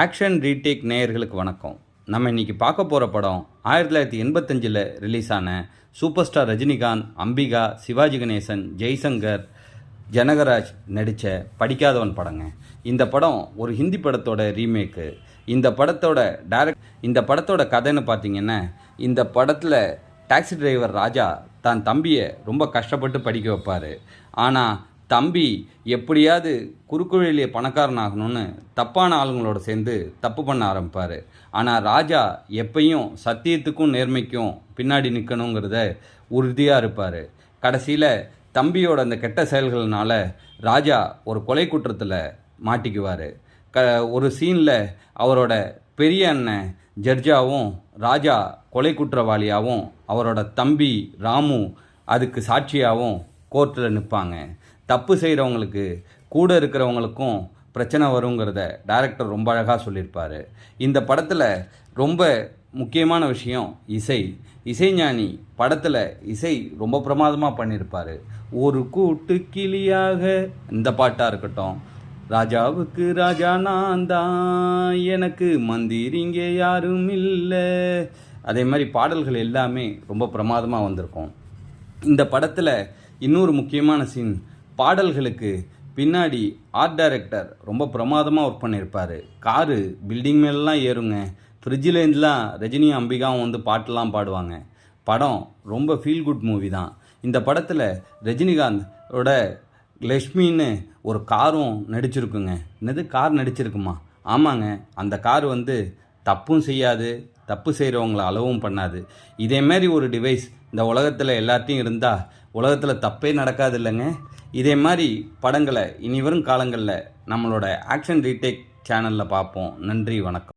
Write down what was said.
Action retake நேயர்களுக்கு வணக்கம். நம்ம இன்றைக்கி பார்க்க போகிற படம் 1985 ரிலீஸ் ஆன சூப்பர் ஸ்டார் ரஜினிகாந்த், அம்பிகா, சிவாஜி கணேசன், ஜெய்சங்கர், ஜனகராஜ் நடித்த படிக்காதவன் படங்க. இந்த படம் ஒரு ஹிந்தி படத்தோட ரீமேக்கு. இந்த படத்தோட கதைன்னு பார்த்தீங்கன்னா, இந்த படத்தில் டாக்ஸி டிரைவர் ராஜா தன் தம்பியை ரொம்ப கஷ்டப்பட்டு படிக்க வைப்பார். ஆனால் தம்பி எப்படியாவது குறுக்கு வழியிலே பணக்காரன் ஆகணும்னு தப்பான ஆளுங்களோட சேர்ந்து தப்பு பண்ண ஆரம்பிப்பார். ஆனால் ராஜா எப்பையும் சத்தியத்துக்கும் நேர்மைக்கும் பின்னாடி நிற்கணுங்கிறத உறுதியாக இருப்பார். கடைசியில் தம்பியோட அந்த கெட்ட செயல்கள்னால ராஜா ஒரு கொலை குற்றத்தில் மாட்டிக்குவார். ஒரு சீனில் அவரோட பெரிய அண்ணன் ஜட்ஜாவும் ராஜா கொலை குற்றவாளியாகவும் அவரோட தம்பி ராமு அதுக்கு சாட்சியாகவும் கோர்ட்டில் நிற்பாங்க. தப்பு செய்கிறவங்களுக்கு கூட இருக்கிறவங்களுக்கும் பிரச்சனை வருங்கிறத டைரக்டர் ரொம்ப அழகாக சொல்லியிருப்பார். இந்த படத்தில் ரொம்ப முக்கியமான விஷயம் இசைஞானி படத்தில் இசை ரொம்ப பிரமாதமாக பண்ணியிருப்பார். ஒரு கூட்டு கிளியாக இந்த பாட்டாக இருக்கட்டும், ராஜாவுக்கு ராஜா நான் தான், எனக்கு மந்திரிங்க யாரும் இல்லை, அதே மாதிரி பாடல்கள் எல்லாமே ரொம்ப பிரமாதமாக வந்திருக்கும். இந்த படத்தில் இன்னொரு முக்கியமான சீன், பாடல்களுக்கு பின்னாடி ஆர்ட் டைரக்டர் ரொம்ப பிரமாதமாக ஒர்க் பண்ணியிருப்பார். காரு பில்டிங் மேலாம் ஏறுங்க, ஃப்ரிட்ஜிலேருந்துலாம் ரஜினியும் அம்பிகாவும் வந்து பாட்டெல்லாம் பாடுவாங்க. படம் ரொம்ப ஃபீல் குட் மூவி தான். இந்த படத்தில் ரஜினிகாந்தோட லக்ஷ்மின்னு ஒரு காரும் நடிச்சிருக்குங்க. என்னது, கார் நடிச்சிருக்குமா? ஆமாங்க, அந்த கார் வந்து தப்பும் செய்யாது, தப்பு செய்கிறவங்கள அளவும் பண்ணாது. இதேமாரி ஒரு டிவைஸ் இந்த உலகத்தில் எல்லாத்தையும் இருந்தால் உலகத்தில் தப்பே நடக்காது இல்லைங்க. இதே மாதிரி படங்களை இனி வரும் காலங்களில் நம்மளோட ஆக்ஷன் ரீடேக் சேனலில் பார்ப்போம். நன்றி, வணக்கம்.